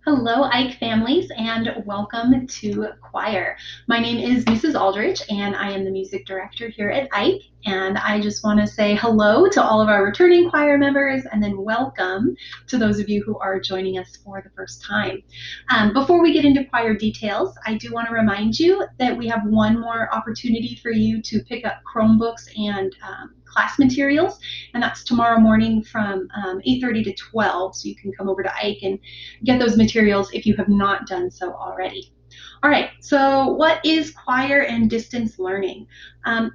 Hello, Ike families, and welcome to choir. My name is Mrs. Aldrich, and I am the music director here at Ike. And I just want to say hello to all of our returning choir members, and then welcome to those of you who are joining us for the first time. Before we get into choir details, I do want to remind you that we have one more opportunity for you to pick up Chromebooks and class materials, and that's tomorrow morning from 8:30 to 12. So you can come over to Ike and get those materials if you have not done so already. All right, so what is choir and distance learning?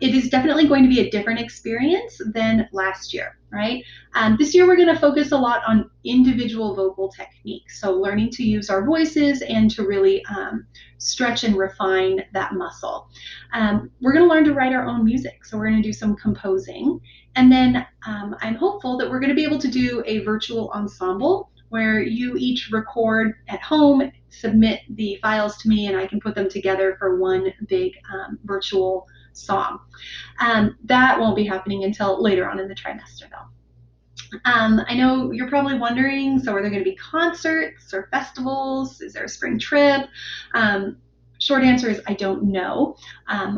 It is definitely going to be a different experience than last year, right? This year we're going to focus a lot on individual vocal techniques, so learning to use our voices and to really stretch and refine that muscle. We're going to learn to write our own music, so we're going to do some composing, and then I'm hopeful that we're going to be able to do a virtual ensemble where you each record at home, submit the files to me, and I can put them together for one big virtual song. That won't be happening until later on in the trimester, though. I know you're probably wondering, so are there going to be concerts or festivals? Is there a spring trip? Short answer is I don't know.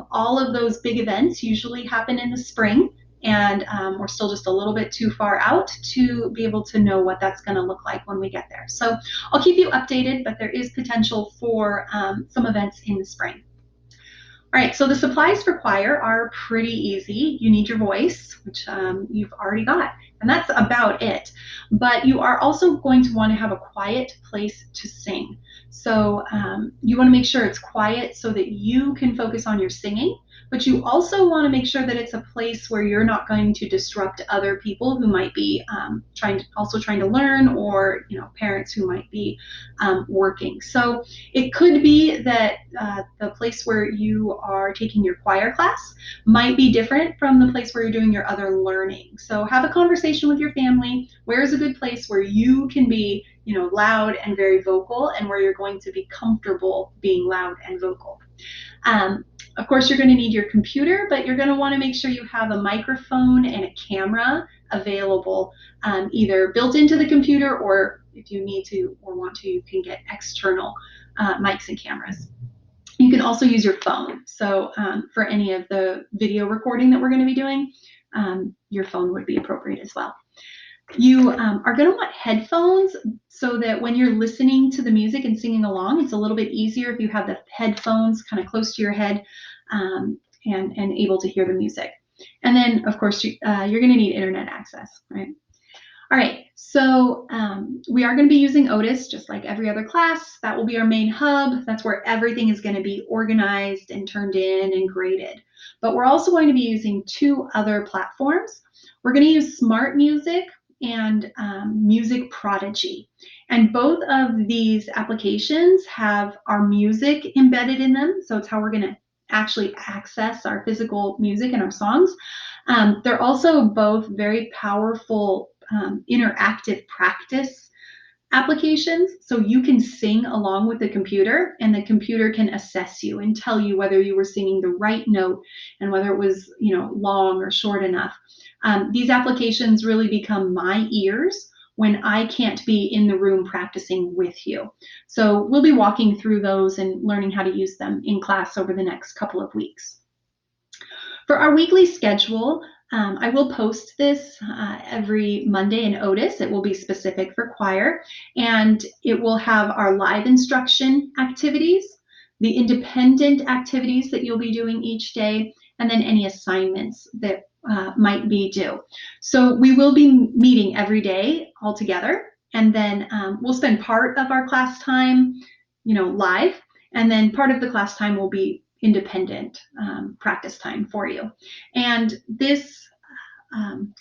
All of those big events usually happen in the spring, and we're still just a little bit too far out to be able to know what that's going to look like when we get there. So I'll keep you updated, but there is potential for some events in the spring. All right, so the supplies for choir are pretty easy. You need your voice, which you've already got, and that's about it. But you are also going to want to have a quiet place to sing. So you want to make sure it's quiet so that you can focus on your singing, but you also want to make sure that it's a place where you're not going to disrupt other people who might be trying to learn, or parents who might be working. So it could be that the place where you are taking your choir class might be different from the place where you're doing your other learning. So have a conversation with your family. Where is a good place where you can be, loud and very vocal, and where you're going to be comfortable being loud and vocal? Of course, you're going to need your computer, but you're going to want to make sure you have a microphone and a camera available, either built into the computer, or if you need to or want to, you can get external mics and cameras. You can also use your phone. So for any of the video recording that we're going to be doing, your phone would be appropriate as well. You are going to want headphones so that when you're listening to the music and singing along, it's a little bit easier if you have the headphones kind of close to your head and able to hear the music. And then, of course, you're going to need internet access, right? All right, so we are going to be using Otis just like every other class. That will be our main hub. That's where everything is going to be organized and turned in and graded. But we're also going to be using two other platforms. We're going to use Smart Music and Music Prodigy. And both of these applications have our music embedded in them. So it's how we're going to actually access our physical music and our songs. They're also both very powerful interactive practice applications. So you can sing along with the computer, and the computer can assess you and tell you whether you were singing the right note and whether it was, long or short enough. These applications really become my ears when I can't be in the room practicing with you. So we'll be walking through those and learning how to use them in class over the next couple of weeks. For our weekly schedule, I will post this every Monday in Otis. It will be specific for choir, and it will have our live instruction activities, the independent activities that you'll be doing each day, and then any assignments that might be due. So we will be meeting every day all together, and then we'll spend part of our class time, live, and then part of the class time will be independent practice time for you. And this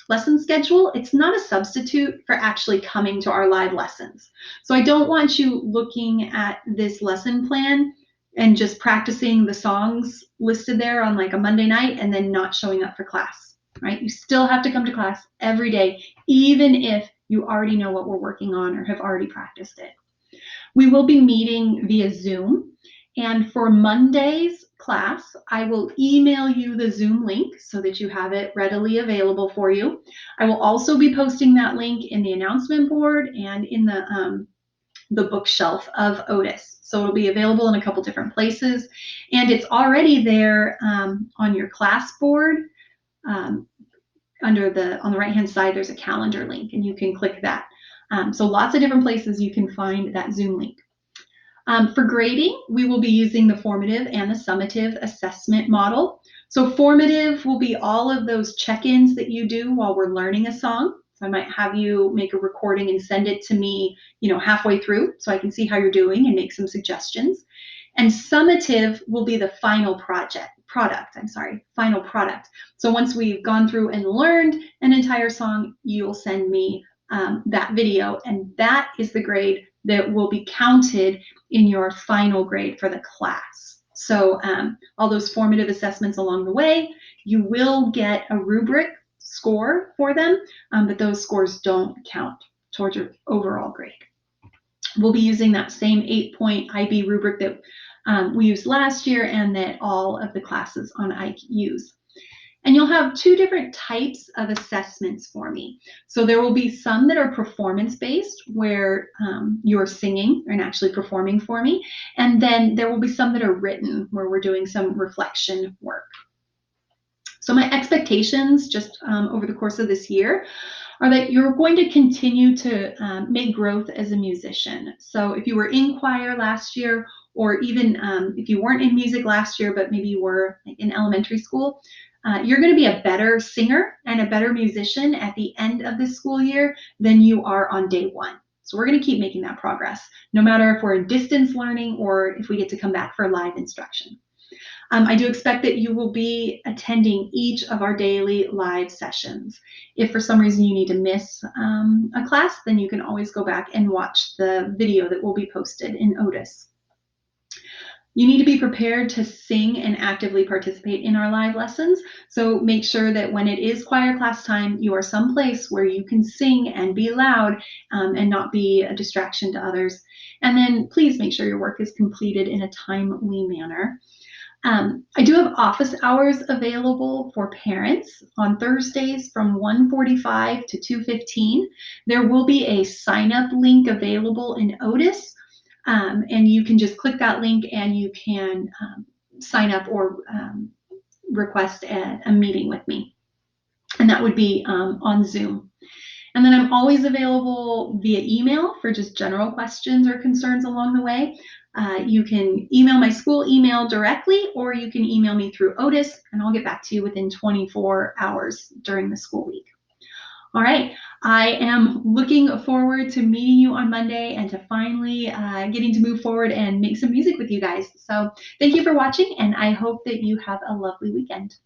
lesson schedule, it's not a substitute for actually coming to our live lessons. So I don't want you looking at this lesson plan and just practicing the songs listed there on like a Monday night and then not showing up for class, right? You still have to come to class every day, even if you already know what we're working on or have already practiced it. We will be meeting via Zoom. And for Monday's class, I will email you the Zoom link so that you have it readily available for you. I will also be posting that link in the announcement board and in the the bookshelf of Otis. So it'll be available in a couple different places, and it's already there on your class board. Um, on the right-hand side, there's a calendar link, and you can click that. So lots of different places you can find that Zoom link. For grading, we will be using the formative and the summative assessment model. So formative will be all of those check-ins that you do while we're learning a song. So I might have you make a recording and send it to me, halfway through, so I can see how you're doing and make some suggestions. And summative will be the final product. So once we've gone through and learned an entire song, you'll send me that video, and that is the grade that will be counted in your final grade for the class. So all those formative assessments along the way, you will get a rubric score for them, but those scores don't count towards your overall grade. We'll be using that same 8-point IB rubric that we used last year and that all of the classes on IKE use. And you'll have two different types of assessments for me. So there will be some that are performance-based, where you're singing and actually performing for me. And then there will be some that are written, where we're doing some reflection work. So my expectations just over the course of this year are that you're going to continue to make growth as a musician. So if you were in choir last year, or even if you weren't in music last year, but maybe you were in elementary school, you're going to be a better singer and a better musician at the end of this school year than you are on day one. So we're going to keep making that progress, no matter if we're in distance learning or if we get to come back for live instruction. I do expect that you will be attending each of our daily live sessions. If for some reason you need to miss a class, then you can always go back and watch the video that will be posted in Otis. You need to be prepared to sing and actively participate in our live lessons. So make sure that when it is choir class time, you are someplace where you can sing and be loud and not be a distraction to others. And then please make sure your work is completed in a timely manner. I do have office hours available for parents on Thursdays from 1:45 to 2:15. There will be a sign-up link available in Otis, and you can just click that link and you can sign up or request a meeting with me. And that would be on Zoom. And then I'm always available via email for just general questions or concerns along the way. You can email my school email directly, or you can email me through Otis, and I'll get back to you within 24 hours during the school week. All right, I am looking forward to meeting you on Monday and to finally getting to move forward and make some music with you guys. So thank you for watching, and I hope that you have a lovely weekend.